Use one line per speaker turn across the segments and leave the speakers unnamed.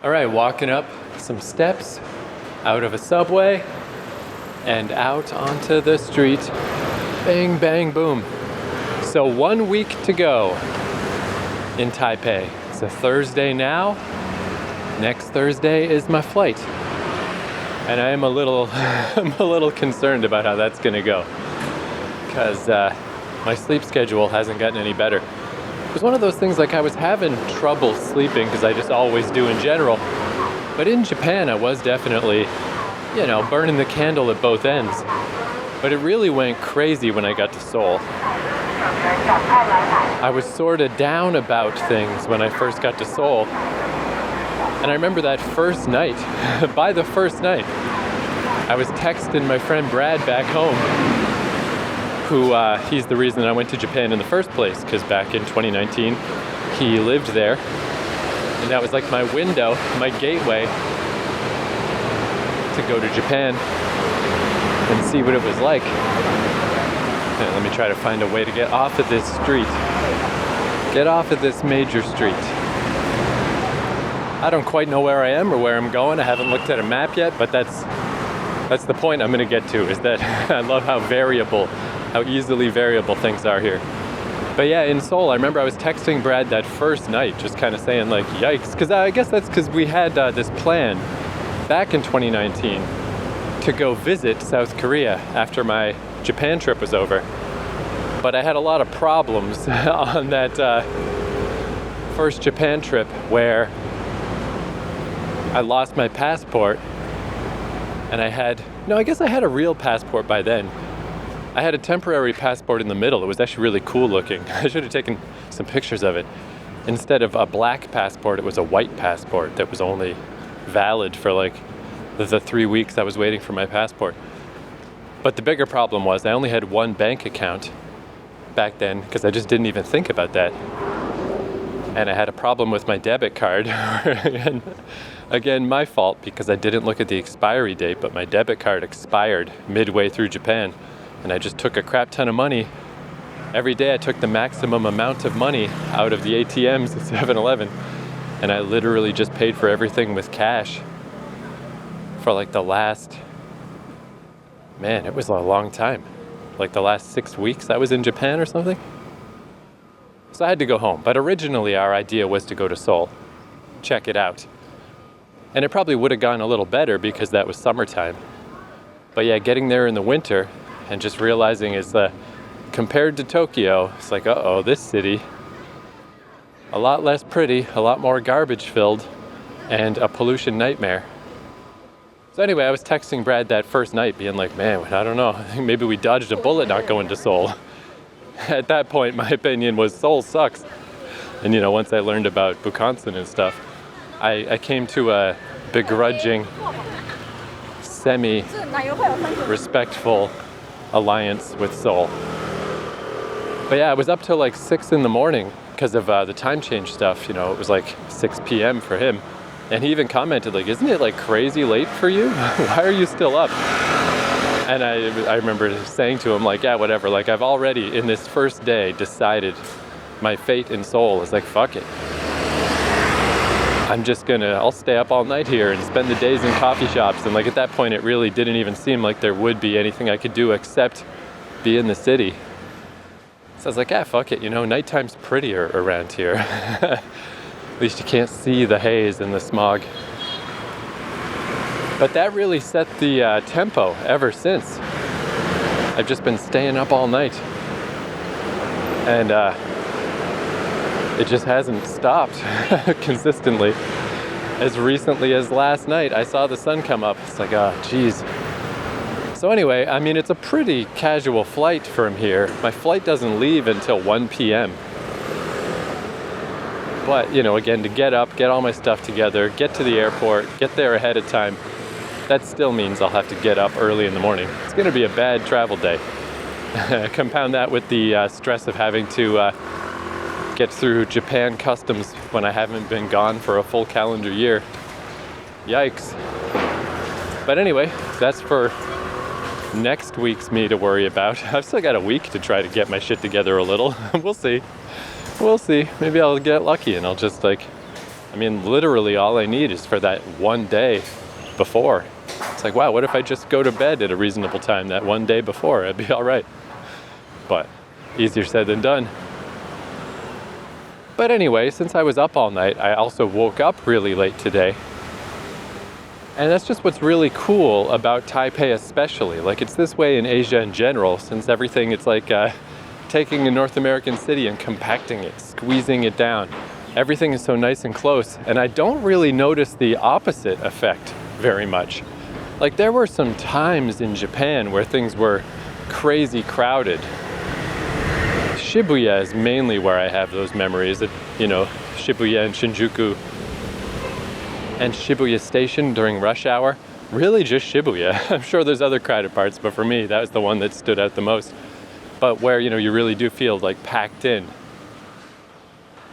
All right, walking up some steps out of a subway and out onto the street. Bang, bang, boom. So 1 week to go in Taipei. It's a Thursday now. Next Thursday is my flight. And I am a little concerned about how that's gonna go. Because my sleep schedule hasn't gotten any better. It was one of those things, like I was having trouble sleeping because I just always do in general. But in Japan, I was definitely, burning the candle at both ends. But it really went crazy when I got to Seoul. I was sort of down about things when I first got to Seoul. And I remember that first night, by the first night, I was texting my friend Brad back home, who he's the reason I went to Japan in the first place, because back in 2019, he lived there. And that was like my window, my gateway to go to Japan and see what it was like. And let me try to find a way to get off of this street. Get off of this major street. I don't quite know where I am or where I'm going. I haven't looked at a map yet, but that's the point I'm going to get to, is that I love how easily variable things are here. But yeah, in Seoul, I remember I was texting Brad that first night, just kind of saying like, yikes, because I guess that's because we had this plan back in 2019 to go visit South Korea after my Japan trip was over. But I had a lot of problems on that first Japan trip where I lost my passport, and I guess I had a real passport by then. I had a temporary passport in the middle. It was actually really cool looking. I should have taken some pictures of it. Instead of a black passport, it was a white passport that was only valid for like the 3 weeks I was waiting for my passport. But the bigger problem was I only had one bank account back then, because I just didn't even think about that. And I had a problem with my debit card. And again, my fault, because I didn't look at the expiry date, but my debit card expired midway through Japan. And I just took a crap ton of money. Every day I took the maximum amount of money out of the ATMs at 7-Eleven. And I literally just paid for everything with cash for like it was a long time. Like the last 6 weeks I was in Japan or something. So I had to go home. But originally our idea was to go to Seoul, check it out. And it probably would have gone a little better because that was summertime. But yeah, getting there in the winter and just realizing compared to Tokyo, it's like, this city, a lot less pretty, a lot more garbage filled, and a pollution nightmare. So anyway, I was texting Brad that first night being like, man, I don't know, I think maybe we dodged a bullet not going to Seoul. At that point, my opinion was Seoul sucks. And once I learned about Bukhansan and stuff, I came to a begrudging, semi-respectful alliance with Seoul. But yeah, I was up till like 6 in the morning because of the time change stuff. It was like 6 p.m. for him. And he even commented like, isn't it like crazy late for you? Why are you still up? And I remember saying to him like, yeah, whatever. Like I've already in this first day decided my fate in Seoul is like, fuck it. I'll stay up all night here and spend the days in coffee shops. And like at that point, it really didn't even seem like there would be anything I could do except be in the city. So I was like, yeah, fuck it. Nighttime's prettier around here. At least you can't see the haze and the smog. But that really set the tempo ever since. I've just been staying up all night. And it just hasn't stopped consistently. As recently as last night, I saw the sun come up. It's like, geez. So anyway, it's a pretty casual flight from here. My flight doesn't leave until 1 p.m. But, again, to get up, get all my stuff together, get to the airport, get there ahead of time, that still means I'll have to get up early in the morning. It's going to be a bad travel day. Compound that with the stress of having to get through Japan customs when I haven't been gone for a full calendar year. Yikes. But anyway, that's for next week's me to worry about. I've still got a week to try to get my shit together a little. We'll see. Maybe I'll get lucky and I'll just I mean, literally all I need is for that one day before. It's like, wow, what if I just go to bed at a reasonable time that one day before? It'd be all right. But easier said than done. But anyway, since I was up all night, I also woke up really late today. And that's just what's really cool about Taipei especially. Like, it's this way in Asia in general, since everything, it's like taking a North American city and compacting it, squeezing it down. Everything is so nice and close, and I don't really notice the opposite effect very much. Like, there were some times in Japan where things were crazy crowded. Shibuya is mainly where I have those memories of, you know, Shibuya and Shinjuku and Shibuya Station during rush hour. Really just Shibuya. I'm sure there's other crowded parts, but for me, that was the one that stood out the most. But where, you know, you really do feel like packed in.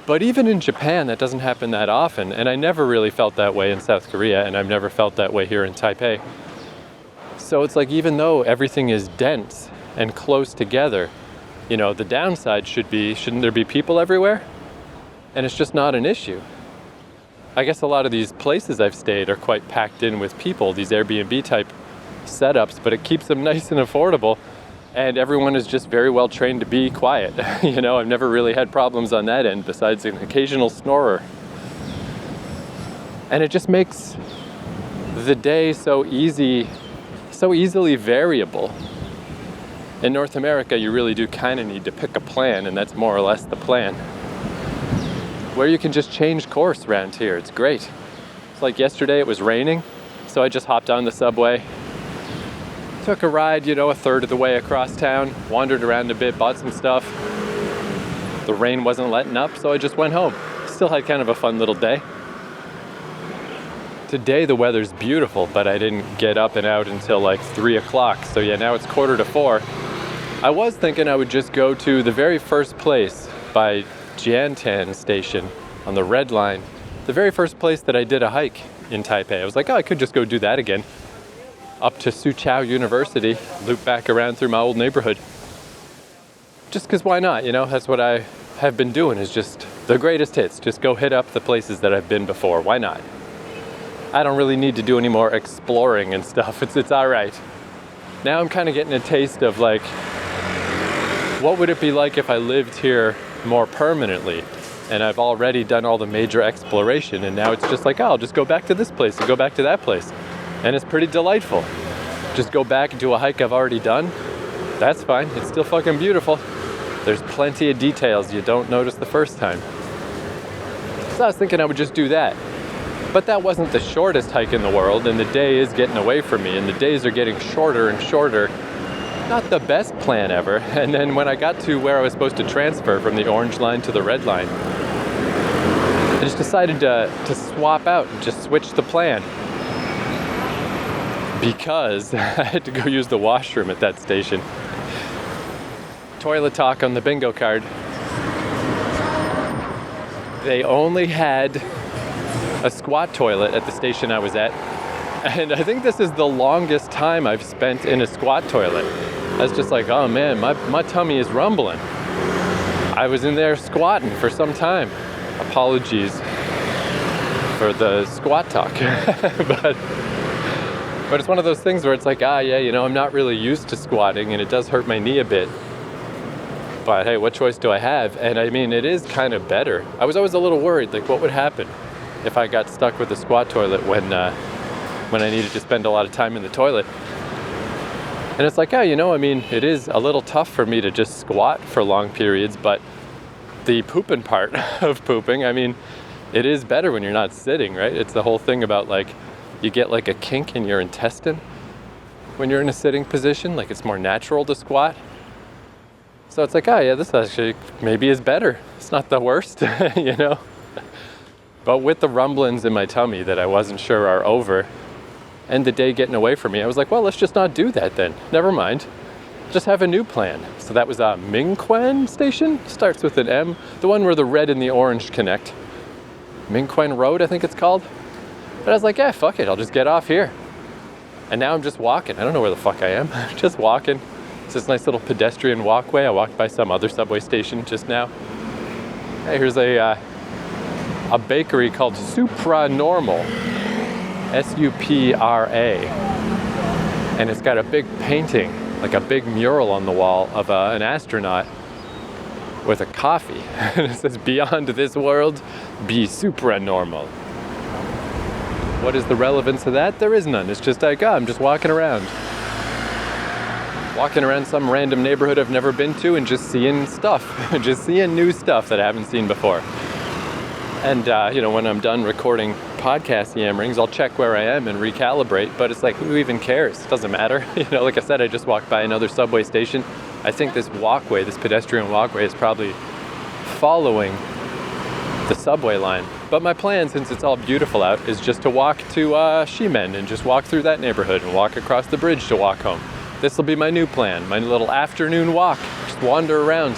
But even in Japan, that doesn't happen that often. And I never really felt that way in South Korea, and I've never felt that way here in Taipei. So it's like, even though everything is dense and close together, you know, the downside shouldn't there be people everywhere? And it's just not an issue. I guess a lot of these places I've stayed are quite packed in with people, these Airbnb type setups, but it keeps them nice and affordable. And everyone is just very well trained to be quiet. You know, I've never really had problems on that end besides an occasional snorer. And it just makes the day so easily variable. In North America, you really do kind of need to pick a plan, and that's more or less the plan. Where you can just change course around here, it's great. It's like yesterday it was raining, so I just hopped on the subway, took a ride, you know, a third of the way across town, wandered around a bit, bought some stuff. The rain wasn't letting up, so I just went home. Still had kind of a fun little day. Today the weather's beautiful, but I didn't get up and out until like 3 o'clock. So yeah, now it's 3:45. I was thinking I would just go to the very first place by Jiantanshan station on the red line. The very first place that I did a hike in Taipei. I was like, oh, I could just go do that again. Up to Soochow University, loop back around through my old neighborhood. Just because why not, you know? That's what I have been doing, is just the greatest hits. Just go hit up the places that I've been before. Why not? I don't really need to do any more exploring and stuff. It's all right. Now I'm kind of getting a taste of like, what would it be like if I lived here more permanently? And I've already done all the major exploration, and now it's just like, oh, I'll just go back to this place and go back to that place. And it's pretty delightful. Just go back and do a hike I've already done. That's fine. It's still fucking beautiful. There's plenty of details you don't notice the first time. So I was thinking I would just do that. But that wasn't the shortest hike in the world, and the day is getting away from me, and the days are getting shorter and shorter. Not the best plan ever. And then when I got to where I was supposed to transfer from the orange line to the red line, I just decided to swap out and just switch the plan. Because I had to go use the washroom at that station. Toilet talk on the bingo card. They only had a squat toilet at the station I was at. And I think this is the longest time I've spent in a squat toilet. I was just like, oh man, my tummy is rumbling. I was in there squatting for some time. Apologies for the squat talk. But it's one of those things where it's like, yeah, you know, I'm not really used to squatting, and it does hurt my knee a bit. But hey, what choice do I have? And I mean, it is kind of better. I was always a little worried, like what would happen if I got stuck with the squat toilet when I needed to spend a lot of time in the toilet. And it's like, you know, I mean, it is a little tough for me to just squat for long periods, but the pooping part of pooping, I mean, it is better when you're not sitting, right? It's the whole thing about like, you get like a kink in your intestine when you're in a sitting position, like it's more natural to squat. So it's like, yeah, this actually maybe is better. It's not the worst, you know? But with the rumblings in my tummy that I wasn't sure are over, and the day getting away from me, I was like, well, let's just not do that then. Never mind. Just have a new plan. So that was Mingquan Station. Starts with an M. The one where the red and the orange connect. Mingquan Road, I think it's called. But I was like, yeah, fuck it. I'll just get off here. And now I'm just walking. I don't know where the fuck I am. Just walking. It's this nice little pedestrian walkway. I walked by some other subway station just now. Hey, here's a a bakery called Supra Normal, S-U-P-R-A. And it's got a big painting, like a big mural on the wall of an astronaut with a coffee. And it says, "Beyond this world, be supranormal." What is the relevance of that? There is none. It's just like, I'm just walking around some random neighborhood I've never been to and just seeing stuff, just seeing new stuff that I haven't seen before. And, when I'm done recording podcast yammerings, I'll check where I am and recalibrate, but it's like, who even cares? It doesn't matter. Like I said, I just walked by another subway station. I think this walkway, this pedestrian walkway, is probably following the subway line. But my plan, since it's all beautiful out, is just to walk to Ximen and just walk through that neighborhood and walk across the bridge to walk home. This will be my new plan, my little afternoon walk. Just wander around.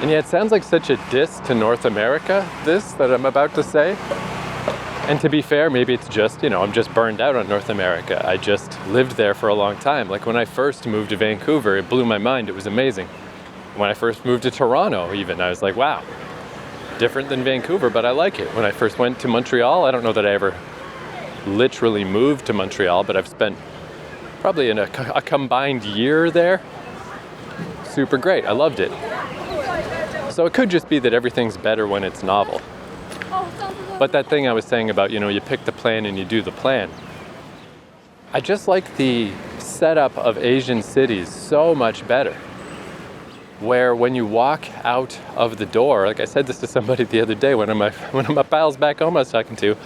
And yeah, it sounds like such a diss to North America, this that I'm about to say. And to be fair, maybe it's just, I'm just burned out on North America. I just lived there for a long time. Like when I first moved to Vancouver, it blew my mind. It was amazing. When I first moved to Toronto, even, I was like, wow, different than Vancouver, but I like it. When I first went to Montreal, I don't know that I ever literally moved to Montreal, but I've spent probably a combined year there. Super great. I loved it. So it could just be that everything's better when it's novel. But that thing I was saying about, you pick the plan and you do the plan. I just like the setup of Asian cities so much better. Where when you walk out of the door, like I said this to somebody the other day, one of my pals back home I was talking to,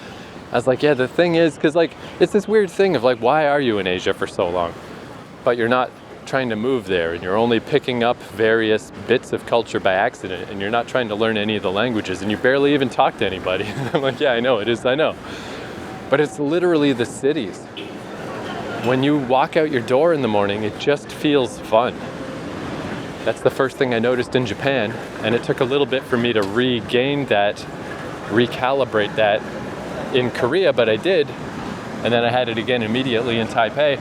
I was like, yeah, the thing is, because it's this weird thing of why are you in Asia for so long? But you're not trying to move there, and you're only picking up various bits of culture by accident, and you're not trying to learn any of the languages, and you barely even talk to anybody. I'm like, yeah, I know. But it's literally the cities. When you walk out your door in the morning, it just feels fun. That's the first thing I noticed in Japan, and it took a little bit for me to recalibrate that in Korea, but I did, and then I had it again immediately in Taipei.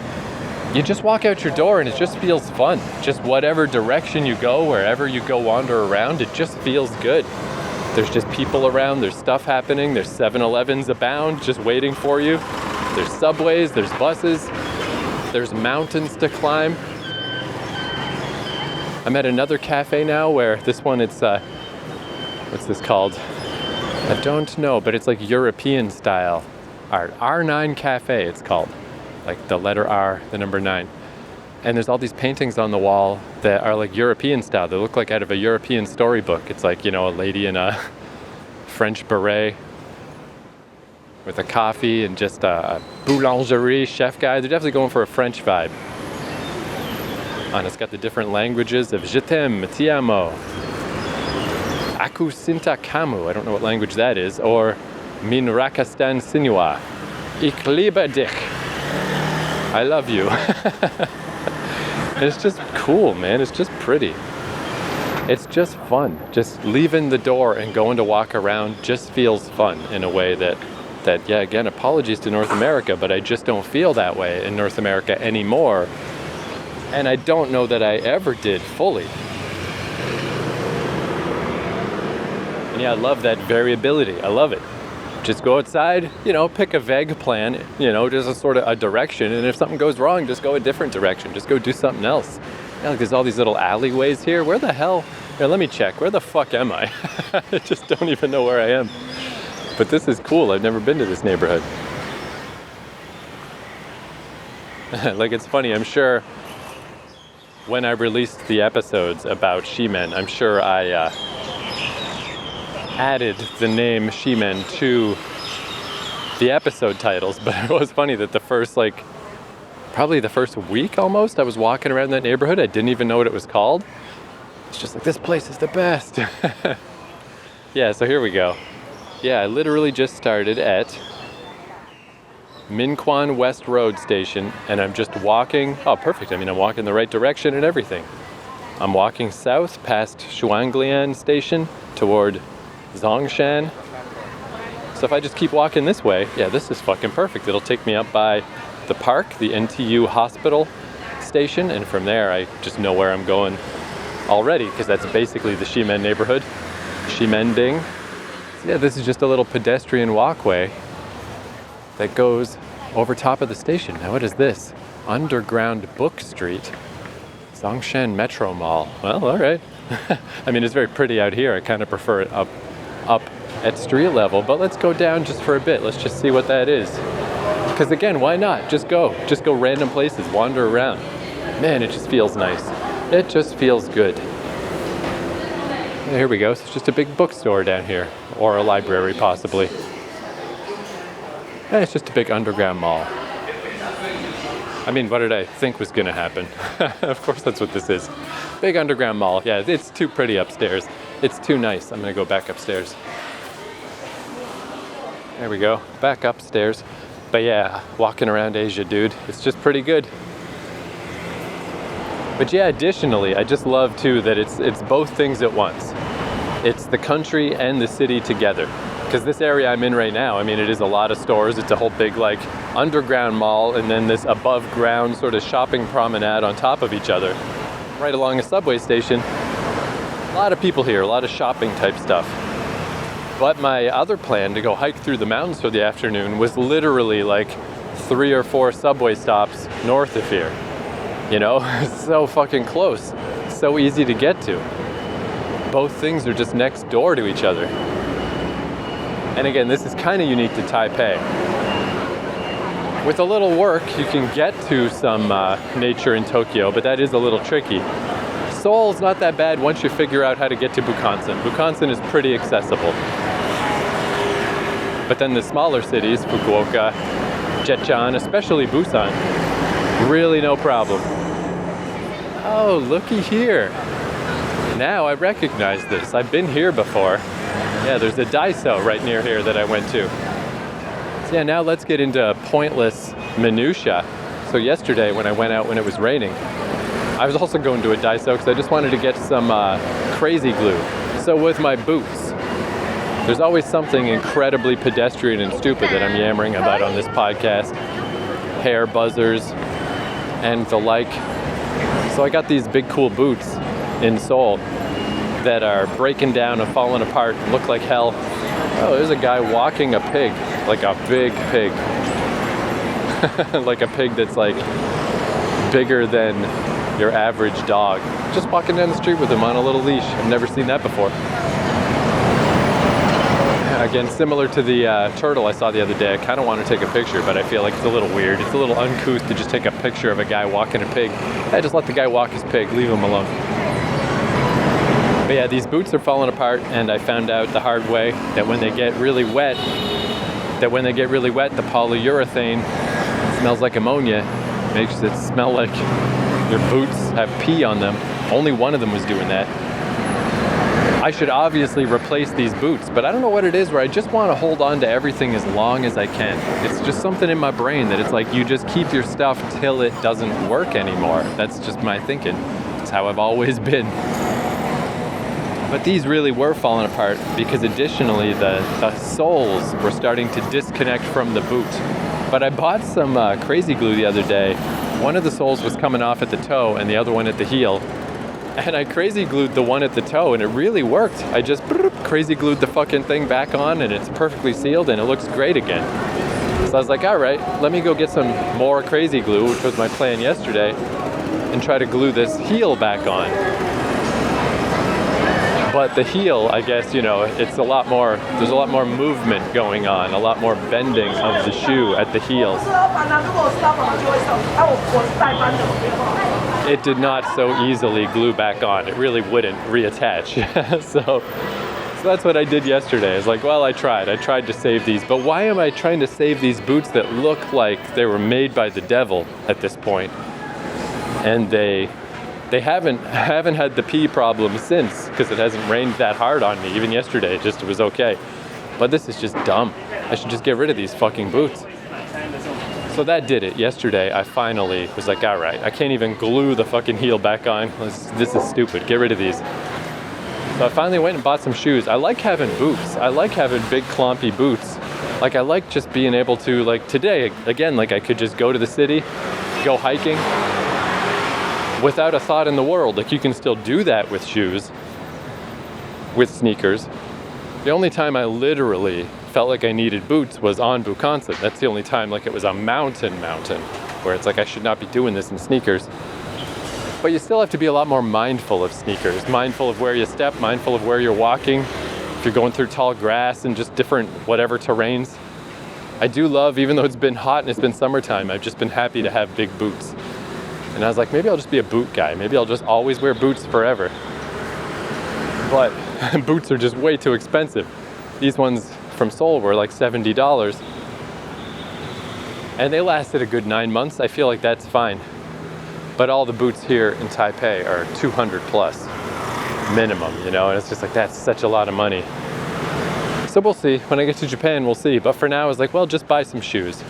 You just walk out your door and it just feels fun. Just whatever direction you go, wherever you go wander around, it just feels good. There's just people around, there's stuff happening, there's 7-Elevens abound just waiting for you. There's subways, there's buses, there's mountains to climb. I'm at another cafe now where this one, it's, what's this called? I don't know, but it's like European style art. R9 Cafe it's called. Like the letter R, the number 9. And there's all these paintings on the wall that are like European style. They look like out of a European storybook. It's like, a lady in a French beret with a coffee and just a boulangerie chef guy. They're definitely going for a French vibe. And it's got the different languages of Je t'aime, ti amo, Aku sinta kamu, I don't know what language that is, or Min rakastan sinua, Ik liebe dich, I love you. And it's just cool, man. It's just pretty. It's just fun. Just leaving the door and going to walk around just feels fun in a way that yeah, again, apologies to North America, but I just don't feel that way in North America anymore. And I don't know that I ever did fully. And yeah, I love that variability. I love it. Just go outside, pick a vague plan, just a sort of a direction. And if something goes wrong, just go a different direction. Just go do something else. There's all these little alleyways here. Where the hell? Here, let me check. Where the fuck am I? I just don't even know where I am. But this is cool. I've never been to this neighborhood. It's funny. I'm sure when I released the episodes about Ximen, I'm sure I added the name Ximen to the episode titles, but it was funny that the first probably the first week almost I was walking around that neighborhood. I didn't even know what it was called. It's just like, this place is the best. Yeah, so here we go. Yeah, I literally just started at Minquan West Road Station, and I'm just walking. Oh, perfect. I'm walking the right direction and everything. I'm walking south past Shuanglian Station toward Zhongshan. So if I just keep walking this way, yeah, this is fucking perfect. It'll take me up by the park, the NTU hospital station, and from there I just know where I'm going already, because that's basically the Ximen neighborhood. Ximending. Yeah, this is just a little pedestrian walkway that goes over top of the station. Now what is this? Underground Book Street. Zhongshan Metro Mall. Well, all right. I mean, it's very pretty out here. I kind of prefer it up at street level, but let's go down just for a bit. Let's just see what that is. Because again, why not? Just go random places, wander around. Man, it just feels nice. It just feels good. Here we go. So it's just a big bookstore down here, or a library possibly. And it's just a big underground mall. I mean, what did I think was going to happen? Of course that's what this is. Big underground mall. Yeah, it's too pretty upstairs. It's too nice. I'm going to go back upstairs. There we go. Back upstairs. But yeah, walking around Asia, dude, it's just pretty good. But yeah, additionally, I just love too that it's both things at once. It's the country and the city together. Because this area I'm in right now, I mean, it is a lot of stores. It's a whole big, like, underground mall, and then this above ground sort of shopping promenade on top of each other. Right along a subway station. A lot of people here, a lot of shopping type stuff. But my other plan to go hike through the mountains for the afternoon was literally like 3 or 4 subway stops north of here. You know, so fucking close. So easy to get to. Both things are just next door to each other. And again, this is kind of unique to Taipei. With a little work, you can get to some nature in Tokyo, but that is a little tricky. Seoul's not that bad once you figure out how to get to Bukhansan. Bukhansan is pretty accessible. But then the smaller cities, Fukuoka, Jecheon, especially Busan, really no problem. Oh, looky here. Now I recognize this. I've been here before. Yeah, there's a Daiso right near here that I went to. So yeah, now let's get into pointless minutia. So yesterday when I went out when it was raining, I was also going to a Daiso because I just wanted to get some crazy glue. So with my boots, there's always something incredibly pedestrian and stupid that I'm yammering about on this podcast. Hair buzzers and the like. So I got these big cool boots in Seoul that are breaking down and falling apart and look like hell. Oh, there's a guy walking a pig, like a big pig. Like a pig that's like bigger than your average dog. Just walking down the street with him on a little leash. I've never seen that before. Again, similar to the turtle I saw the other day, I kind of want to take a picture, but I feel like it's a little weird. It's a little uncouth to just take a picture of a guy walking a pig. Hey, just let the guy walk his pig, leave him alone. But yeah, these boots are falling apart, and I found out the hard way that when they get really wet, the polyurethane smells like ammonia, makes it smell like your boots have pee on them. Only one of them was doing that. I should obviously replace these boots, but I don't know what it is where I just want to hold on to everything as long as I can. It's just something in my brain that it's like you just keep your stuff till it doesn't work anymore. That's just my thinking. It's how I've always been. But these really were falling apart because additionally the soles were starting to disconnect from the boot. But I bought some crazy glue the other day. One of the soles was coming off at the toe and the other one at the heel. And I crazy glued the one at the toe and it really worked. I just crazy glued the fucking thing back on and it's perfectly sealed and it looks great again. So I was like, all right, let me go get some more crazy glue, which was my plan yesterday, and try to glue this heel back on. But the heel, I guess, you know, there's a lot more movement going on, a lot more bending of the shoe at the heels. It did not so easily glue back on. It really wouldn't reattach. So that's what I did yesterday. It's like, well, I tried to save these, but why am I trying to save these boots that look like they were made by the devil at this point? And they haven't had the pee problem since, because it hasn't rained that hard on me. Even yesterday, it was okay. But this is just dumb. I should just get rid of these fucking boots. So that did it. Yesterday, I finally was like, all right, I can't even glue the fucking heel back on. This is stupid. Get rid of these. So I finally went and bought some shoes. I like having boots. I like having big, clumpy boots. Like, I like just being able to, like today, again, like I could just go to the city, go hiking, without a thought in the world. Like, you can still do that with shoes, with sneakers, The only time I literally felt like I needed boots was on Bukansan. That's the only time like it was a mountain, where it's like I should not be doing this in sneakers. But you still have to be a lot more mindful of sneakers, mindful of where you step, mindful of where you're walking. If you're going through tall grass and just different whatever terrains. I do love, even though it's been hot and it's been summertime, I've just been happy to have big boots. And I was like, maybe I'll just be a boot guy. Maybe I'll just always wear boots forever. But boots are just way too expensive. These ones from Seoul were like $70. And they lasted a good 9 months. I feel like that's fine. But all the boots here in Taipei are 200 plus minimum, you know, and it's just like, that's such a lot of money. So we'll see. When I get to Japan, we'll see. But for now, I was like, well, just buy some shoes.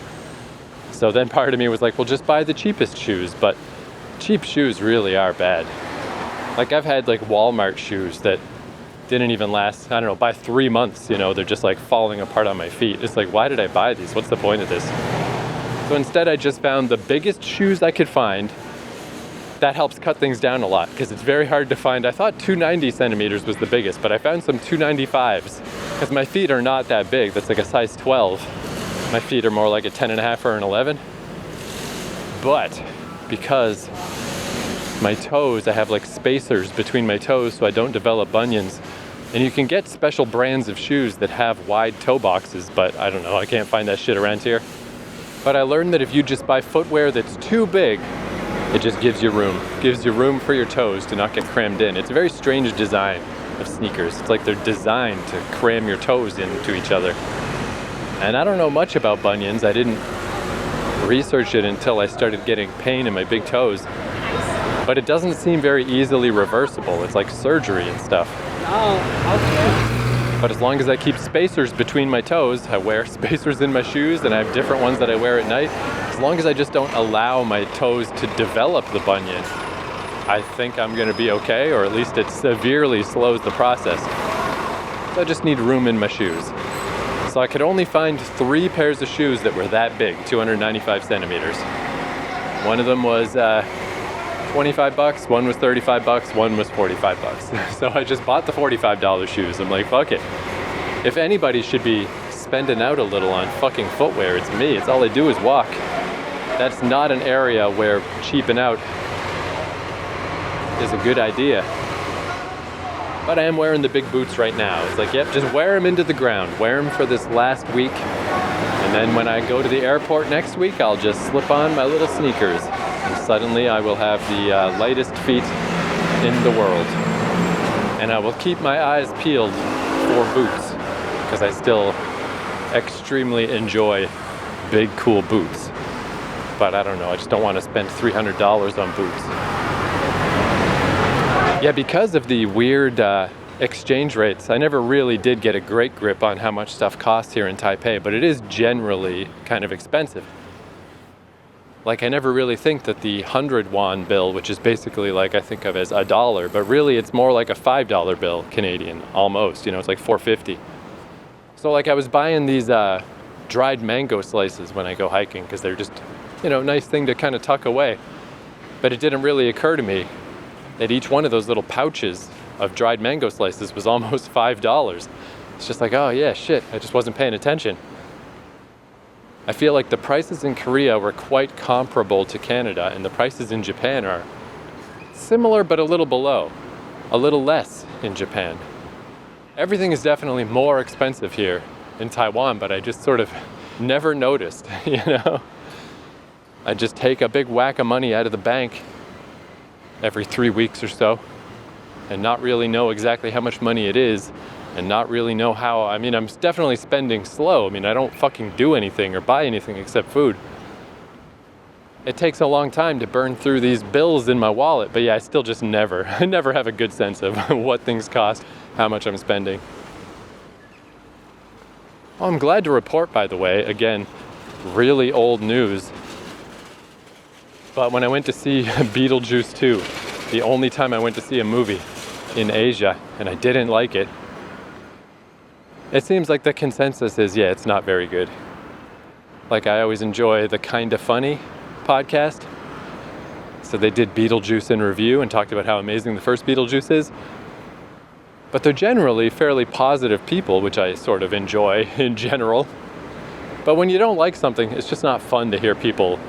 So then part of me was like, well, just buy the cheapest shoes. But cheap shoes really are bad. Like I've had like Walmart shoes that didn't even last, I don't know, by 3 months, you know, they're just like falling apart on my feet. It's like, why did I buy these? What's the point of this? So instead I just found the biggest shoes I could find. That helps cut things down a lot because it's very hard to find. I thought 290 centimeters was the biggest, but I found some 295s because my feet are not that big. That's like a size 12. My feet are more like a 10 and a half or an 11. But because my toes, I have like spacers between my toes so I don't develop bunions. And you can get special brands of shoes that have wide toe boxes, but I don't know, I can't find that shit around here. But I learned that if you just buy footwear that's too big, it just gives you room for your toes to not get crammed in. It's a very strange design of sneakers. It's like they're designed to cram your toes into each other. And I don't know much about bunions. I didn't research it until I started getting pain in my big toes. But it doesn't seem very easily reversible. It's like surgery and stuff. But as long as I keep spacers between my toes, I wear spacers in my shoes and I have different ones that I wear at night. As long as I just don't allow my toes to develop the bunion, I think I'm gonna be okay, or at least it severely slows the process. So I just need room in my shoes. So I could only find 3 pairs of shoes that were that big, 295 centimeters. One of them was 25 bucks, one was 35 bucks, one was 45 bucks. So I just bought the $45 shoes. I'm like, fuck it. If anybody should be spending out a little on fucking footwear, it's me. It's all I do is walk. That's not an area where cheaping out is a good idea. But I am wearing the big boots right now. It's like, yep, just wear them into the ground. Wear them for this last week. And then when I go to the airport next week, I'll just slip on my little sneakers. And suddenly I will have the lightest feet in the world. And I will keep my eyes peeled for boots because I still extremely enjoy big, cool boots. But I don't know, I just don't want to spend $300 on boots. Yeah, because of the weird exchange rates, I never really did get a great grip on how much stuff costs here in Taipei, but it is generally kind of expensive. Like, I never really think that the 100 won bill, which is basically like I think of as $1, but really it's more like a $5 bill Canadian, almost, you know, it's like $4.50. So like I was buying these dried mango slices when I go hiking because they're just, you know, nice thing to kind of tuck away. But it didn't really occur to me that each one of those little pouches of dried mango slices was almost $5. It's just like, oh yeah, shit, I just wasn't paying attention. I feel like the prices in Korea were quite comparable to Canada, and the prices in Japan are similar but a little below, a little less in Japan. Everything is definitely more expensive here in Taiwan, but I just sort of never noticed, you know? I just take a big whack of money out of the bank every 3 weeks or so and not really know exactly how much money it is and not really know how. I mean, I'm definitely spending slow. I mean, I don't fucking do anything or buy anything except food. It takes a long time to burn through these bills in my wallet, but yeah, I still just I never have a good sense of what things cost, how much I'm spending. Well, I'm glad to report, by the way, again, really old news. But when I went to see Beetlejuice 2, the only time I went to see a movie in Asia, and I didn't like it, it seems like the consensus is, yeah, it's not very good. Like, I always enjoy the Kinda Funny podcast. So they did Beetlejuice in review and talked about how amazing the first Beetlejuice is. But they're generally fairly positive people, which I sort of enjoy in general. But when you don't like something, it's just not fun to hear people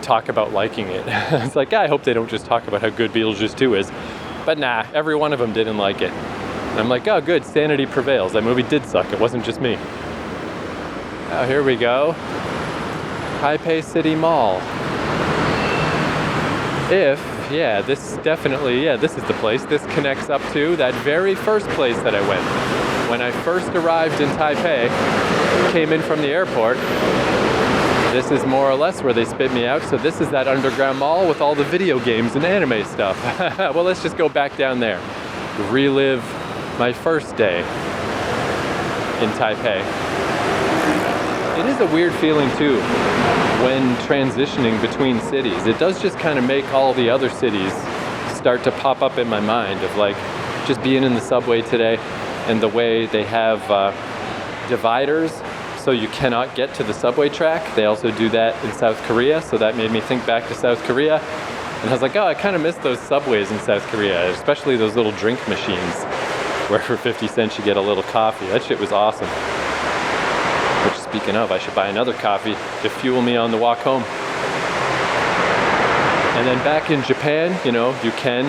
talk about liking it. It's like, I hope they don't just talk about how good Beetlejuice 2 is. But nah, every one of them didn't like it. And I'm like, oh good, sanity prevails. That movie did suck, it wasn't just me. Oh, here we go. Taipei City Mall. This is the place. This connects up to that very first place that I went. When I first arrived in Taipei, came in from the airport, this is more or less where they spit me out. So this is that underground mall with all the video games and anime stuff. Well, let's just go back down there. Relive my first day in Taipei. It is a weird feeling too when transitioning between cities. It does just kind of make all the other cities start to pop up in my mind of like just being in the subway today and the way they have dividers so you cannot get to the subway track. They also do that in South Korea, so that made me think back to South Korea. And I was like, oh, I kind of miss those subways in South Korea, especially those little drink machines where for 50 cents you get a little coffee. That shit was awesome. Which, speaking of, I should buy another coffee to fuel me on the walk home. And then back in Japan, you know, you can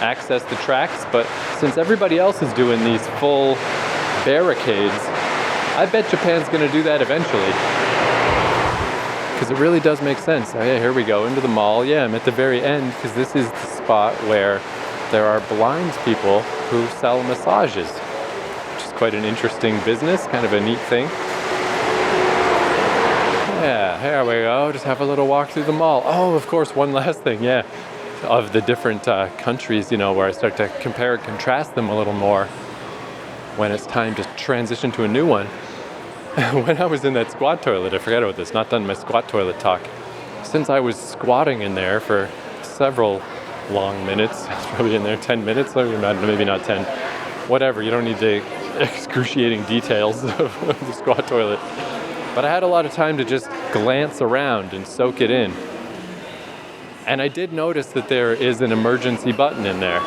access the tracks, but since everybody else is doing these full barricades, I bet Japan's going to do that eventually. Because it really does make sense. Oh yeah, here we go, into the mall. Yeah, I'm at the very end, because this is the spot where there are blind people who sell massages, which is quite an interesting business, kind of a neat thing. Yeah, here we go. Just have a little walk through the mall. Oh, of course, one last thing, yeah. Of the different countries, you know, where I start to compare and contrast them a little more when it's time to transition to a new one. When I was in that squat toilet, I forgot about this, not done my squat toilet talk. Since I was squatting in there for several long minutes, I was probably in there 10 minutes, maybe not 10, whatever, you don't need the excruciating details of the squat toilet. But I had a lot of time to just glance around and soak it in. And I did notice that there is an emergency button in there.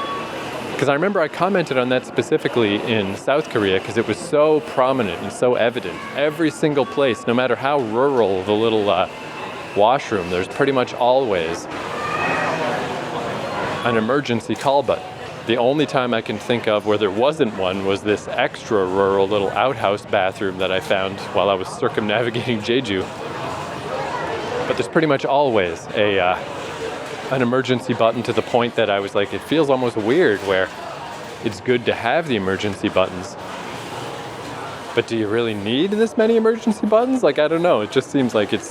Because I remember I commented on that specifically in South Korea because it was so prominent and so evident. Every single place, no matter how rural the little washroom, there's pretty much always an emergency call button. The only time I can think of where there wasn't one was this extra rural little outhouse bathroom that I found while I was circumnavigating Jeju. But there's pretty much always an emergency button, to the point that I was like, it feels almost weird where it's good to have the emergency buttons. But do you really need this many emergency buttons? Like, I don't know. It just seems like it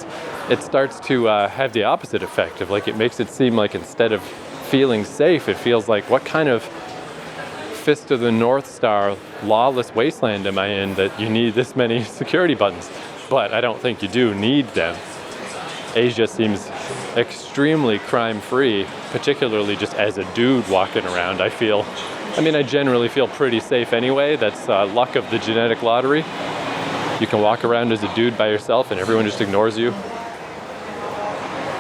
starts to have the opposite effect of like, it makes it seem like instead of feeling safe, it feels like, what kind of fist of the North Star lawless wasteland am I in that you need this many security buttons? But I don't think you do need them. Asia seems extremely crime-free, particularly just as a dude walking around. I generally feel pretty safe anyway. That's luck of the genetic lottery. You can walk around as a dude by yourself and everyone just ignores you.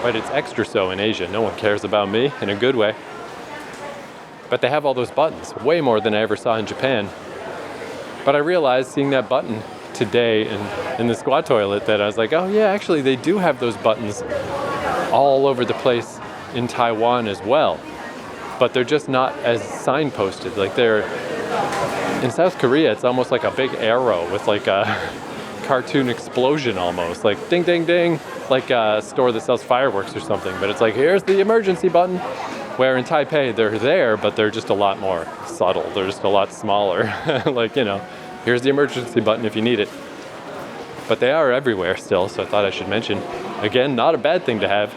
But it's extra so in Asia. No one cares about me in a good way. But they have all those buttons, way more than I ever saw in Japan. But I realized seeing that button today in the squat toilet that I was like, oh yeah, actually they do have those buttons all over the place in Taiwan as well. But they're just not as signposted. Like in South Korea, it's almost like a big arrow with like a cartoon explosion almost. Like ding, ding, ding. Like a store that sells fireworks or something. But it's like, here's the emergency button. Where in Taipei, they're there, but they're just a lot more subtle. They're just a lot smaller. Like, you know, here's the emergency button if you need it. But they are everywhere still, so I thought I should mention. Again, not a bad thing to have.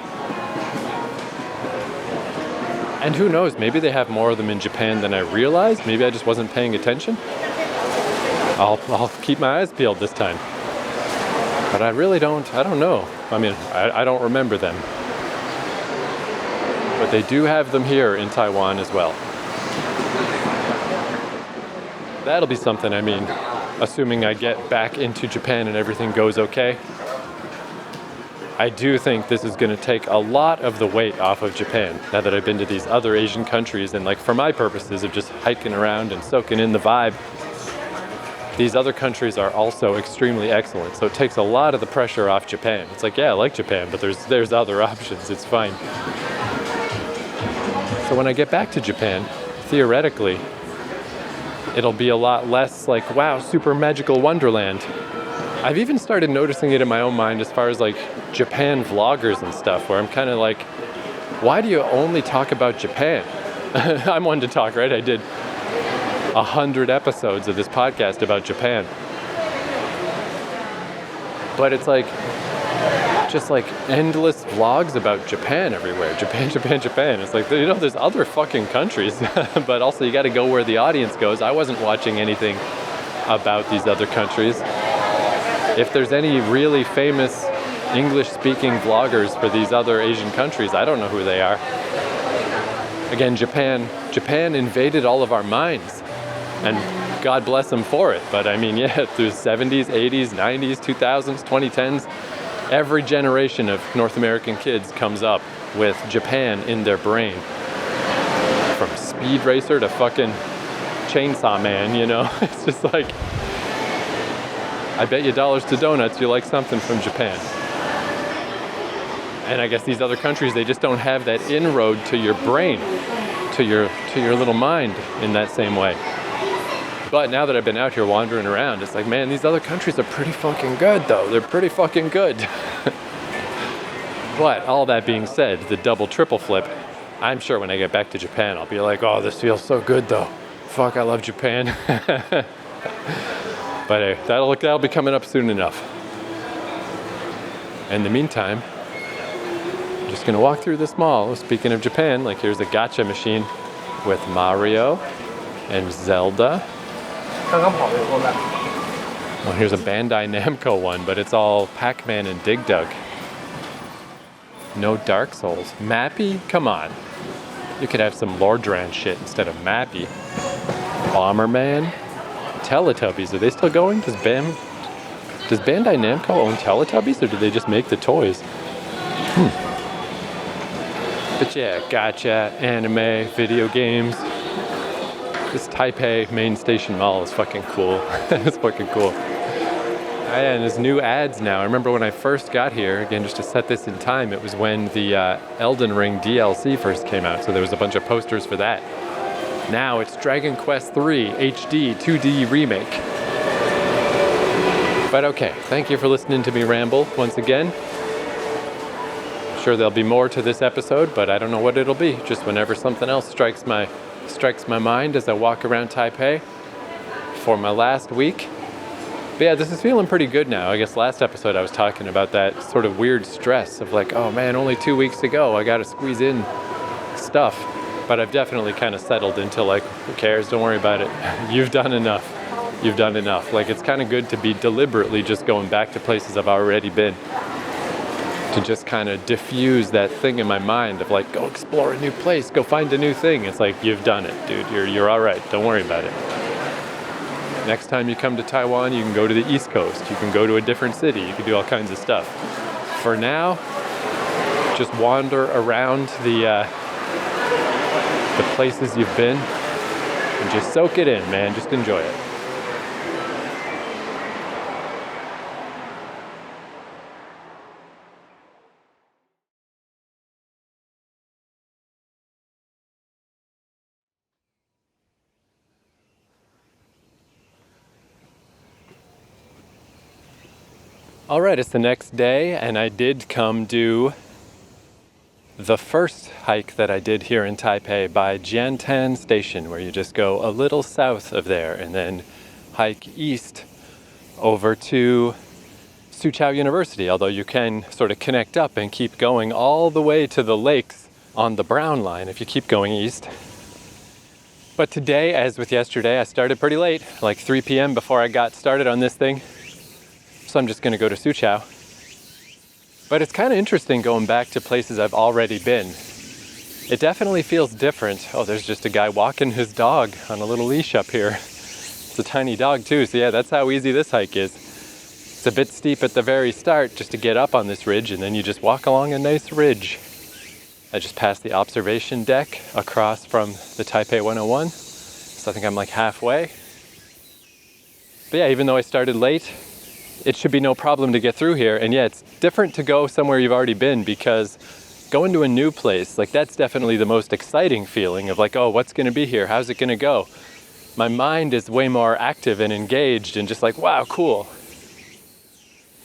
And who knows, maybe they have more of them in Japan than I realized. Maybe I just wasn't paying attention. I'll keep my eyes peeled this time. But I don't know. I don't remember them. But they do have them here in Taiwan as well. That'll be something, assuming I get back into Japan and everything goes okay. I do think this is going to take a lot of the weight off of Japan now that I've been to these other Asian countries, and like for my purposes of just hiking around and soaking in the vibe, these other countries are also extremely excellent. So it takes a lot of the pressure off Japan. It's like, yeah, I like Japan, but there's other options. It's fine. So when I get back to Japan, theoretically, it'll be a lot less like, wow, super magical wonderland. I've even started noticing it in my own mind as far as like Japan vloggers and stuff, where I'm kind of like, why do you only talk about Japan? I'm one to talk, right? I did 100 episodes of this podcast about Japan. But it's like, just like endless vlogs about Japan everywhere. Japan, Japan, Japan. It's like, you know, there's other fucking countries, but also you got to go where the audience goes. I wasn't watching anything about these other countries. If there's any really famous English-speaking vloggers for these other Asian countries, I don't know who they are. Again, Japan invaded all of our minds, and God bless them for it. But I mean, yeah, through the 70s, 80s, 90s, 2000s, 2010s, every generation of North American kids comes up with Japan in their brain. From Speed Racer to fucking Chainsaw Man, you know? It's just like, I bet you dollars to donuts you like something from Japan. And I guess these other countries, they just don't have that inroad to your brain, to your little mind in that same way. But now that I've been out here wandering around, it's like, man, these other countries are pretty fucking good, though. They're pretty fucking good. But all that being said, the double, triple flip, I'm sure when I get back to Japan, I'll be like, oh, this feels so good, though. Fuck, I love Japan. But hey, that'll be coming up soon enough. In the meantime, I'm just gonna walk through this mall. Speaking of Japan, like here's a gacha machine with Mario and Zelda. Well, here's a Bandai Namco one, but it's all Pac-Man and Dig Dug. No Dark Souls. Mappy? Come on. You could have some Lordran shit instead of Mappy. Bomberman? Teletubbies, are they still going? Does Bandai Namco own Teletubbies, or do they just make the toys? But yeah, gacha, anime, video games. This Taipei main station mall is fucking cool. It's fucking cool. And there's new ads now. I remember when I first got here, again, just to set this in time, it was when the Elden Ring DLC first came out, so there was a bunch of posters for that. Now it's Dragon Quest III HD 2D Remake. But okay, thank you for listening to me ramble once again. I'm sure there'll be more to this episode, but I don't know what it'll be. Just whenever something else strikes my mind as I walk around Taipei for my last week. But yeah, this is feeling pretty good now. I guess last episode I was talking about that sort of weird stress of like, oh man, only 2 weeks to go. I gotta squeeze in stuff. But I've definitely kind of settled into like, who cares? Don't worry about it. You've done enough. You've done enough. Like, it's kind of good to be deliberately just going back to places I've already been. To just kind of diffuse that thing in my mind of like, go explore a new place, go find a new thing. It's like, you've done it, dude. You're all right. Don't worry about it. Next time you come to Taiwan, you can go to the East Coast. You can go to a different city. You can do all kinds of stuff. For now, just wander around the places you've been and just soak it in, man. Just enjoy it. All right, it's the next day, and I did come do the first hike that I did here in Taipei by Jiantanshan station, where you just go a little south of there and then hike east over to Soochow University, although you can sort of connect up and keep going all the way to the lakes on the Brown Line if you keep going east. But today, as with yesterday, I started pretty late, like 3 p.m. before I got started on this thing. So I'm just going to go to Soochow. But it's kind of interesting going back to places I've already been. It definitely feels different. Oh, there's just a guy walking his dog on a little leash up here. It's a tiny dog too, so yeah, that's how easy this hike is. It's a bit steep at the very start just to get up on this ridge, and then you just walk along a nice ridge. I just passed the observation deck across from the Taipei 101, so I think I'm like halfway. But yeah, even though I started late, it should be no problem to get through here. And yeah, it's different to go somewhere you've already been, because going to a new place, like that's definitely the most exciting feeling of like, oh, what's going to be here? How's it going to go? My mind is way more active and engaged and just like, wow, cool.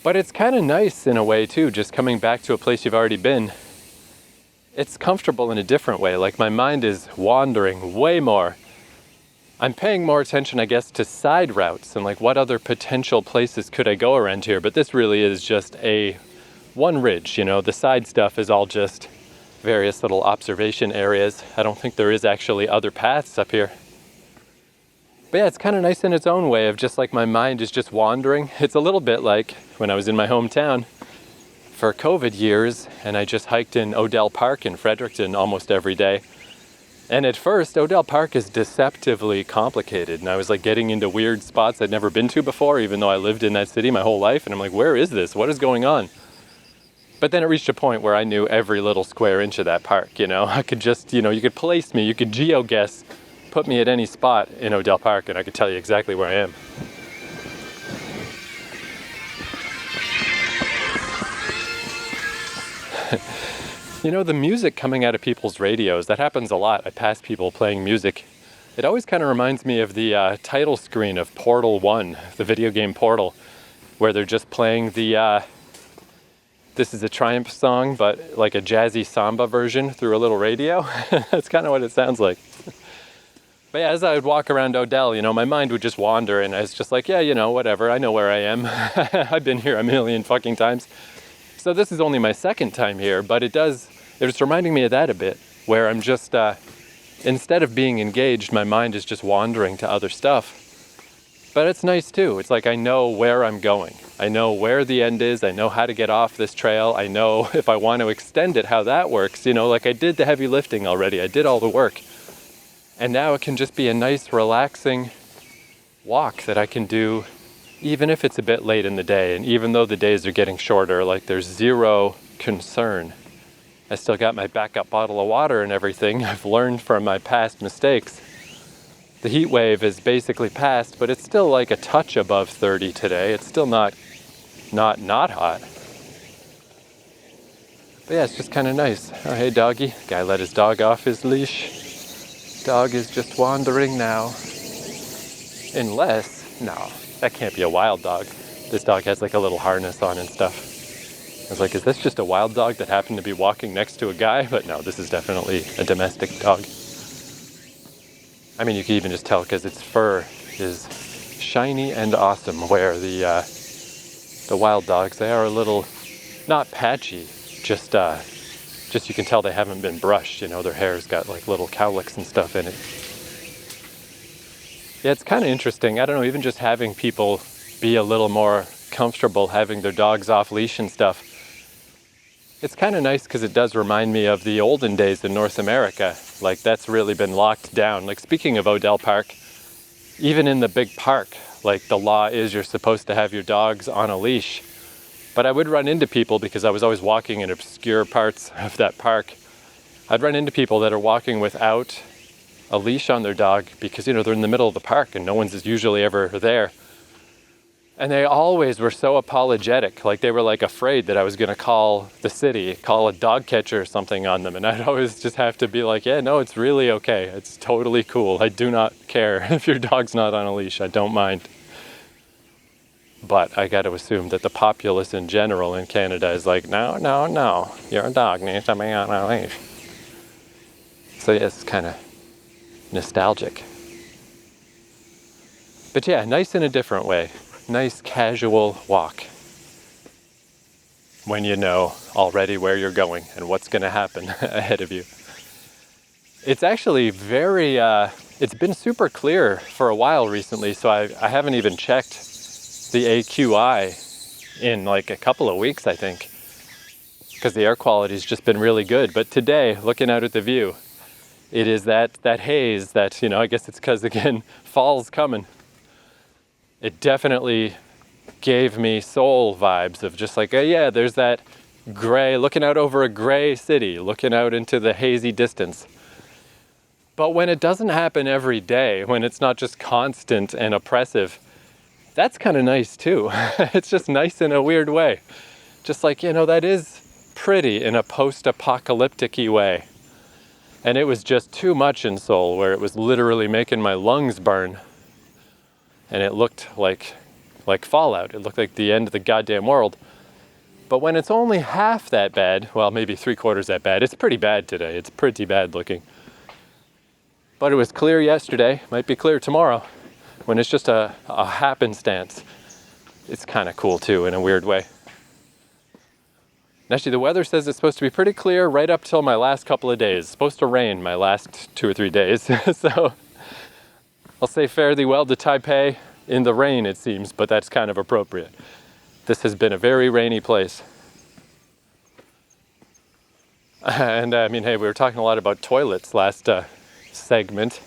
But it's kind of nice in a way too, just coming back to a place you've already been. It's comfortable in a different way. Like my mind is wandering way more. I'm paying more attention, I guess, to side routes and like what other potential places could I go around here. But this really is just one ridge, you know. The side stuff is all just various little observation areas. I don't think there is actually other paths up here. But yeah, it's kind of nice in its own way of just like my mind is just wandering. It's a little bit like when I was in my hometown for COVID years and I just hiked in Odell Park in Fredericton almost every day. And at first, Odell Park is deceptively complicated. And I was like getting into weird spots I'd never been to before, even though I lived in that city my whole life. And I'm like, where is this? What is going on? But then it reached a point where I knew every little square inch of that park, you know. I could just, you know, you could place me, you could geo-guess, put me at any spot in Odell Park, and I could tell you exactly where I am. You know, the music coming out of people's radios, that happens a lot. I pass people playing music. It always kind of reminds me of the title screen of Portal 1, the video game Portal, where they're just playing the, this is a Triumph song, but like a jazzy samba version through a little radio. That's kind of what it sounds like. But yeah, as I would walk around Odell, you know, my mind would just wander, and I was just like, yeah, you know, whatever, I know where I am. I've been here a million fucking times. So this is only my second time here, but it's reminding me of that a bit, where I'm just, instead of being engaged, my mind is just wandering to other stuff. But it's nice too. It's like I know where I'm going. I know where the end is. I know how to get off this trail. I know if I want to extend it, how that works. You know, like I did the heavy lifting already. I did all the work. And now it can just be a nice, relaxing walk that I can do even if it's a bit late in the day, and even though the days are getting shorter, like there's zero concern. I still got my backup bottle of water and everything. I've learned from my past mistakes. The heat wave is basically past, but it's still like a touch above 30 today. It's still not hot. But yeah, it's just kind of nice. Oh, hey doggy. Guy let his dog off his leash. Dog is just wandering now. No, that can't be a wild dog. This dog has like a little harness on and stuff. I was like, is this just a wild dog that happened to be walking next to a guy? But no, this is definitely a domestic dog. I mean, you can even just tell because its fur is shiny and awesome, where the wild dogs, they are a little, not patchy, just you can tell they haven't been brushed, you know, their hair's got like little cowlicks and stuff in it. Yeah, it's kind of interesting. I don't know, even just having people be a little more comfortable having their dogs off leash and stuff. It's kind of nice because it does remind me of the olden days in North America. Like that's really been locked down. Like speaking of Odell Park, even in the big park, like the law is you're supposed to have your dogs on a leash. But I would run into people, because I was always walking in obscure parts of that park. I'd run into people that are walking without a leash on their dog because, you know, they're in the middle of the park and no one's usually ever there. And they always were so apologetic. Like they were like afraid that I was going to call the city, call a dog catcher or something on them. And I'd always just have to be like, yeah, no, it's really okay. It's totally cool. I do not care if your dog's not on a leash. I don't mind. But I got to assume that the populace in general in Canada is like, no, your dog needs to be on a leash. So yeah, it's kind of nostalgic. But yeah, nice in a different way. Nice casual walk when you know already where you're going and what's going to happen ahead of you. It's actually very, it's been super clear for a while recently, so I haven't even checked the AQI in like a couple of weeks, I think, because the air quality's just been really good. But today, looking out at the view, it is that haze that, you know, I guess it's because, again, fall's coming. It definitely gave me Seoul vibes of just like, yeah, there's that gray, looking out over a gray city, looking out into the hazy distance. But when it doesn't happen every day, when it's not just constant and oppressive, that's kind of nice too. It's just nice in a weird way. Just like, that is pretty in a post-apocalyptic-y way. And it was just too much in Seoul, where it was literally making my lungs burn. And it looked like fallout. It looked like the end of the goddamn world. But when it's only half that bad, well, maybe 3/4 that bad, it's pretty bad today. It's pretty bad looking. But it was clear yesterday, might be clear tomorrow. When it's just a happenstance, it's kind of cool too, in a weird way. And actually, the weather says it's supposed to be pretty clear right up till my last couple of days. It's supposed to rain my last 2 or 3 days. So I'll say fare thee well to Taipei in the rain, it seems, but that's kind of appropriate. This has been a very rainy place. And I mean, hey, we were talking a lot about toilets last segment.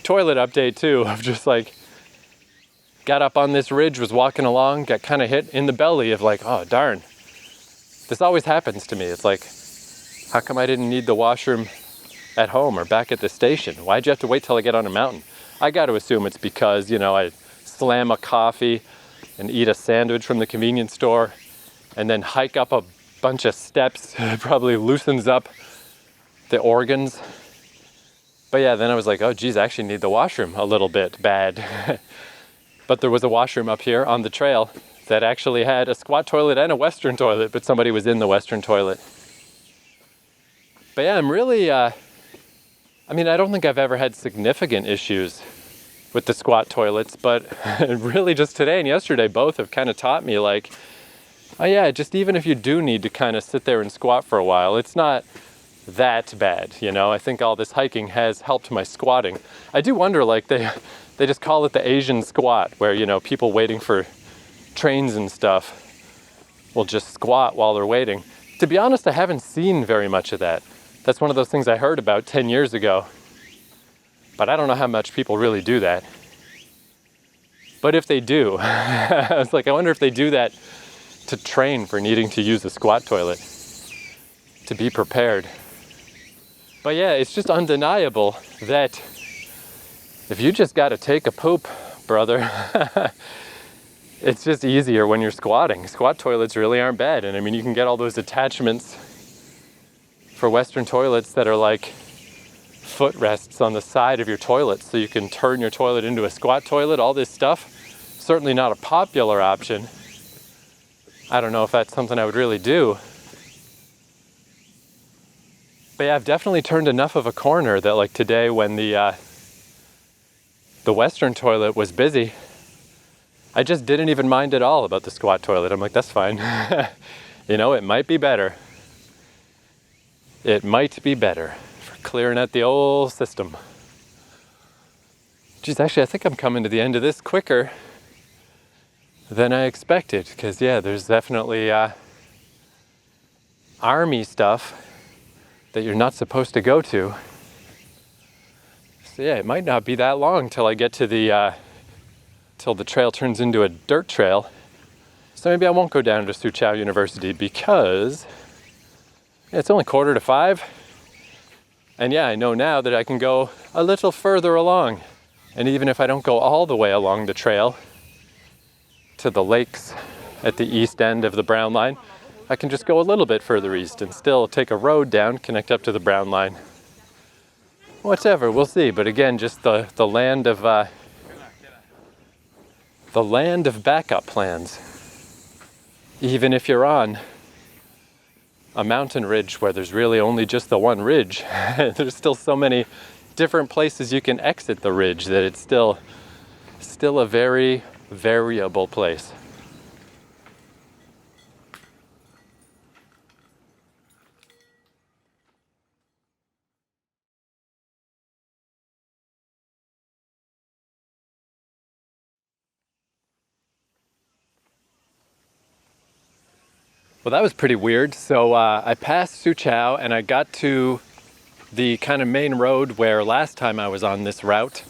Toilet update too, of just like, got up on this ridge, was walking along, got kind of hit in the belly of like, oh darn. This always happens to me. It's like, how come I didn't need the washroom at home or back at the station? Why'd you have to wait till I get on a mountain? I got to assume it's because, I slam a coffee and eat a sandwich from the convenience store and then hike up a bunch of steps. It probably loosens up the organs. But yeah, then I was like, oh geez, I actually need the washroom a little bit bad. But there was a washroom up here on the trail that actually had a squat toilet and a Western toilet, but somebody was in the Western toilet. But yeah, I'm really, I don't think I've ever had significant issues with the squat toilets, but really just today and yesterday both have kind of taught me like, oh yeah, just even if you do need to kind of sit there and squat for a while, it's not that bad, I think all this hiking has helped my squatting. I do wonder, like, they just call it the Asian squat, where, people waiting for trains and stuff will just squat while they're waiting. To be honest, I haven't seen very much of that. That's one of those things I heard about 10 years ago. But I don't know how much people really do that. But if they do, I was like, I wonder if they do that to train for needing to use a squat toilet, to be prepared. But yeah, it's just undeniable that if you just got to take a poop, brother, it's just easier when you're squatting. Squat toilets really aren't bad. And I mean, you can get all those attachments for Western toilets that are like footrests on the side of your toilet, so you can turn your toilet into a squat toilet, all this stuff. Certainly not a popular option. I don't know if that's something I would really do. But yeah, I've definitely turned enough of a corner that like today when the Western toilet was busy, I just didn't even mind at all about the squat toilet. I'm like, that's fine. It might be better. It might be better for clearing out the old system. Geez, actually, I think I'm coming to the end of this quicker than I expected. Because, yeah, there's definitely army stuff that you're not supposed to go to. So, yeah, it might not be that long till I get to till the trail turns into a dirt trail. So maybe I won't go down to Soochow University because it's only 4:45. And yeah, I know now that I can go a little further along. And even if I don't go all the way along the trail to the lakes at the east end of the Brown Line, I can just go a little bit further east and still take a road down, connect up to the Brown Line. Whatever, we'll see. But again, just the land of backup plans. Even if you're on a mountain ridge where there's really only just the one ridge, there's still so many different places you can exit the ridge that it's still a very variable place. Well, that was pretty weird. So I passed Soochow and I got to the kind of main road where last time I was on this route,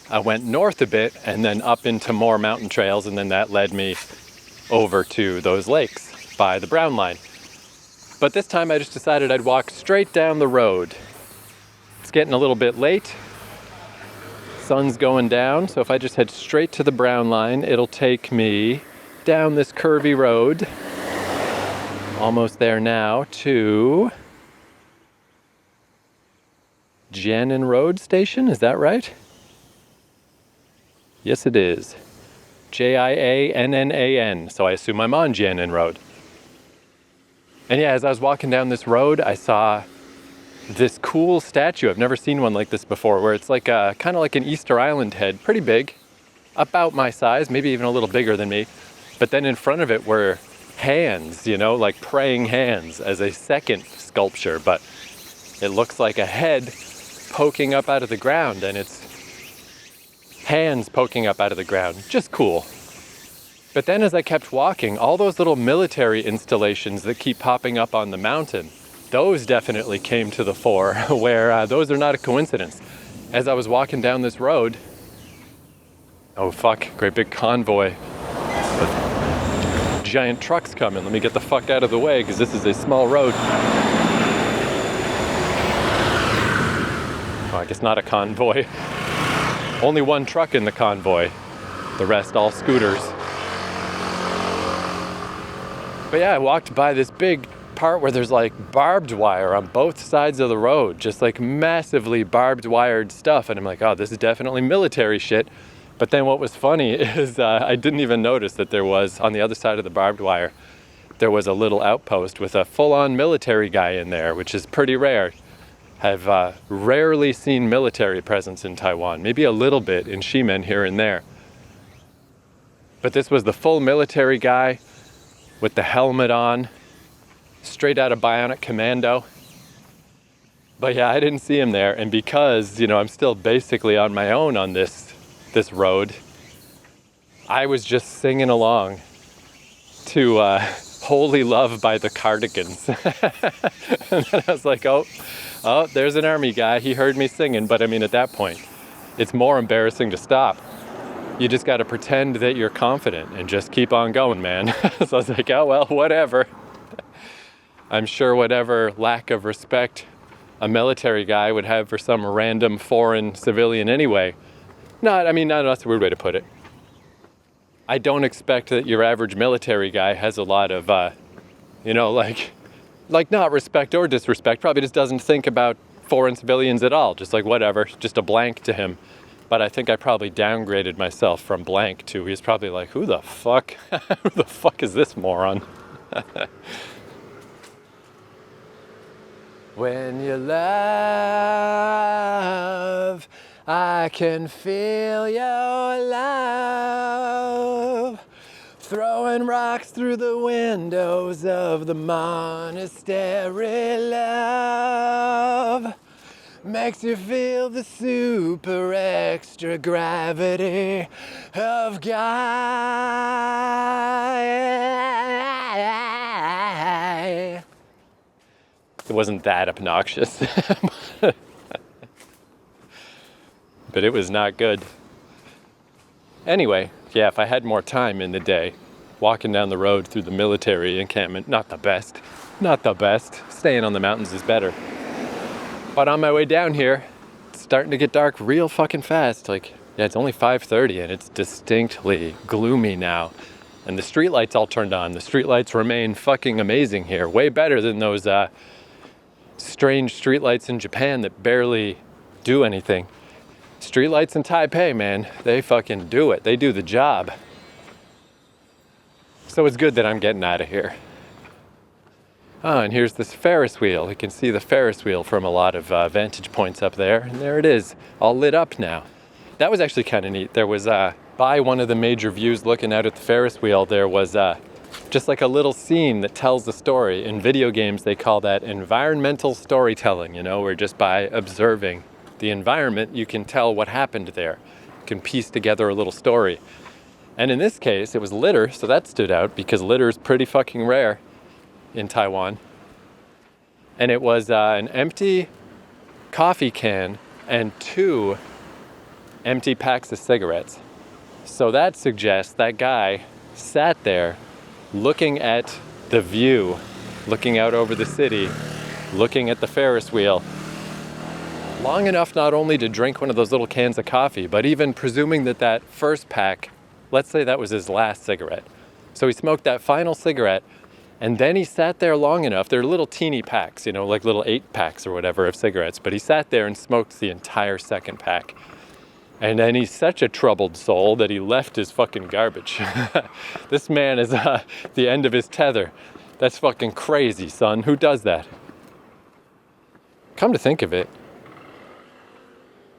I went north a bit and then up into more mountain trails, and then that led me over to those lakes by the Brown Line. But this time I just decided I'd walk straight down the road. It's getting a little bit late. Sun's going down, so if I just head straight to the Brown Line, it'll take me down this curvy road, almost there now, to Jiannan Road Station, is that right? Yes, it is. Jiannan, so I assume I'm on Jiannan Road. And yeah, as I was walking down this road, I saw this cool statue. I've never seen one like this before, where it's like kind of like an Easter Island head, pretty big, about my size, maybe even a little bigger than me. But then in front of it were hands, you know, like praying hands as a second sculpture, but it looks like a head poking up out of the ground, and it's hands poking up out of the ground. Just cool. But then as I kept walking, all those little military installations that keep popping up on the mountain, those definitely came to the fore, where those are not a coincidence. As I was walking down this road, oh fuck, great big convoy with giant trucks coming. Let me get the fuck out of the way, because this is a small road. Oh, I guess not a convoy. Only one truck in the convoy, the rest all scooters. But yeah, I walked by this big part where there's like barbed wire on both sides of the road, just like massively barbed wired stuff. And I'm like, oh, this is definitely military shit. But then what was funny is I didn't even notice that there was, on the other side of the barbed wire, there was a little outpost with a full-on military guy in there, which is pretty rare. I've rarely seen military presence in Taiwan, maybe a little bit in Ximen here and there. But this was the full military guy with the helmet on, straight out of Bionic Commando. But yeah, I didn't see him there, and because, you know, I'm still basically on my own on this road, I was just singing along to Holy Love by the Cardigans. And then I was like, oh, there's an army guy. He heard me singing. But I mean, at that point, it's more embarrassing to stop. You just got to pretend that you're confident and just keep on going, man. So I was like, oh, well, whatever. I'm sure whatever lack of respect a military guy would have for some random foreign civilian anyway. Not, that's a weird way to put it. I don't expect that your average military guy has a lot of, like not respect or disrespect, probably just doesn't think about foreign civilians at all, just like whatever, just a blank to him. But I think I probably downgraded myself from blank to, he's probably like, who the fuck? Who the fuck is this moron? When you love, I can feel your love. Throwing rocks through the windows of the monastery, love makes you feel the super extra gravity of God. It wasn't that obnoxious, but it was not good. Anyway, yeah, if I had more time in the day, walking down the road through the military encampment, not the best. Staying on the mountains is better. But on my way down here, it's starting to get dark real fucking fast. It's only 5:30 and it's distinctly gloomy now. And the streetlights all turned on. The streetlights remain fucking amazing here. Way better than those strange streetlights in Japan that barely do anything. Streetlights in Taipei, man, they fucking do it. They do the job. So it's good that I'm getting out of here. Oh, and here's this Ferris wheel. You can see the Ferris wheel from a lot of vantage points up there. And there it is, all lit up now. That was actually kind of neat. There was, by one of the major views looking out at the Ferris wheel, there was just like a little scene that tells the story. In video games, they call that environmental storytelling, where just by observing the environment, you can tell what happened there. You can piece together a little story. And in this case, it was litter, so that stood out because litter is pretty fucking rare in Taiwan. And it was an empty coffee can and two empty packs of cigarettes. So that suggests that guy sat there looking at the view, looking out over the city, looking at the Ferris wheel, long enough not only to drink one of those little cans of coffee, but even presuming that that first pack, let's say that was his last cigarette. So he smoked that final cigarette, and then he sat there long enough. They're little teeny packs, like little 8 packs or whatever of cigarettes, but he sat there and smoked the entire second pack. And then he's such a troubled soul that he left his fucking garbage. This man is the end of his tether. That's fucking crazy, son. Who does that? Come to think of it,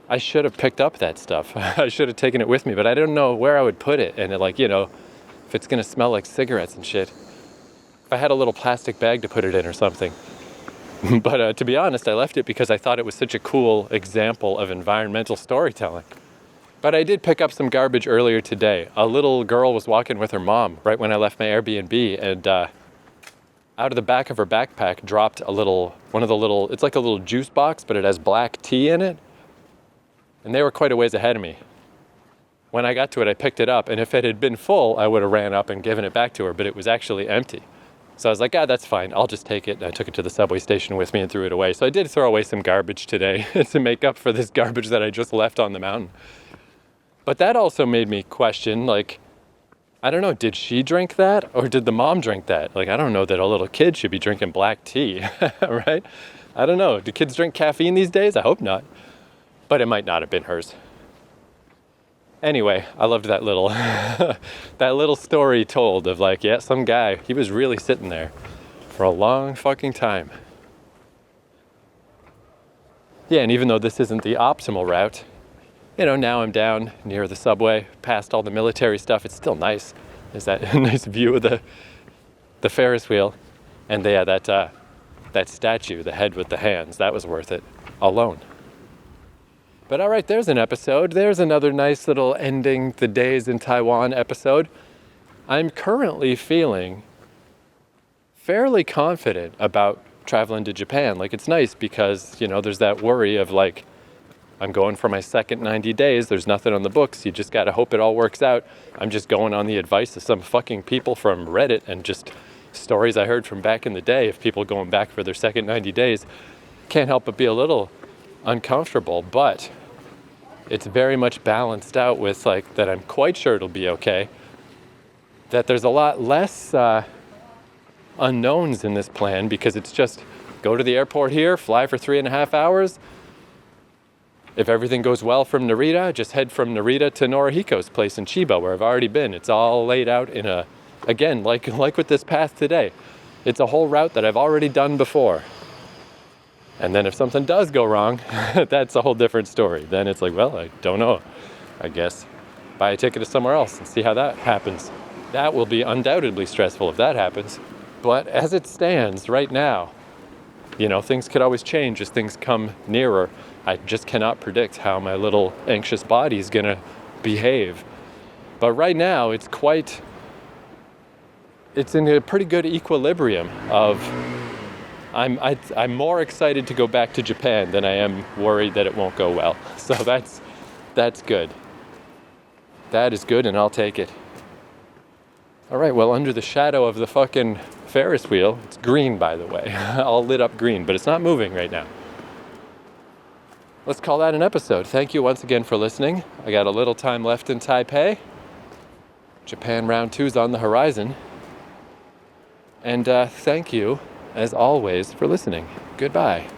I should have picked up that stuff. I should have taken it with me, but I don't know where I would put it. And if it's gonna smell like cigarettes and shit. If I had a little plastic bag to put it in or something. But to be honest, I left it because I thought it was such a cool example of environmental storytelling. But I did pick up some garbage earlier today. A little girl was walking with her mom right when I left my Airbnb, and out of the back of her backpack dropped it's like a little juice box, but it has black tea in it. And they were quite a ways ahead of me. When I got to it, I picked it up, and if it had been full, I would have ran up and given it back to her, but it was actually empty. So I was like, that's fine, I'll just take it. And I took it to the subway station with me and threw it away. So I did throw away some garbage today to make up for this garbage that I just left on the mountain. But that also made me question, I don't know, did she drink that or did the mom drink that? I don't know that a little kid should be drinking black tea, right? I don't know. Do kids drink caffeine these days? I hope not. But it might not have been hers. Anyway, I loved that little that little story told of some guy, he was really sitting there for a long fucking time. Yeah, and even though this isn't the optimal route, now I'm down near the subway, past all the military stuff. It's still nice. There's that nice view of the Ferris wheel. And that statue, the head with the hands, that was worth it alone. But all right, there's an episode. There's another nice little ending the days in Taiwan episode. I'm currently feeling fairly confident about traveling to Japan. It's nice because, there's that worry of I'm going for my second 90 days. There's nothing on the books. You just got to hope it all works out. I'm just going on the advice of some fucking people from Reddit and just stories I heard from back in the day of people going back for their second 90 days. Can't help but be a little uncomfortable, but it's very much balanced out with that I'm quite sure it'll be okay. That there's a lot less unknowns in this plan because it's just go to the airport here, fly for 3.5 hours. If everything goes well from Narita, just head from Narita to Norihiko's place in Chiba, where I've already been. It's all laid out in again, like with this path today. It's a whole route that I've already done before. And then if something does go wrong, that's a whole different story. Then it's I don't know. I guess buy a ticket to somewhere else and see how that happens. That will be undoubtedly stressful if that happens. But as it stands right now, things could always change as things come nearer. I just cannot predict how my little anxious body is going to behave. But right now, it's in a pretty good equilibrium of I'm more excited to go back to Japan than I am worried that it won't go well. So that's good. That is good, and I'll take it. All right, well, under the shadow of the fucking Ferris wheel, it's green, by the way, all lit up green, but it's not moving right now. Let's call that an episode. Thank you once again for listening. I got a little time left in Taipei. Japan round 2's on the horizon. And thank you, as always, for listening. Goodbye.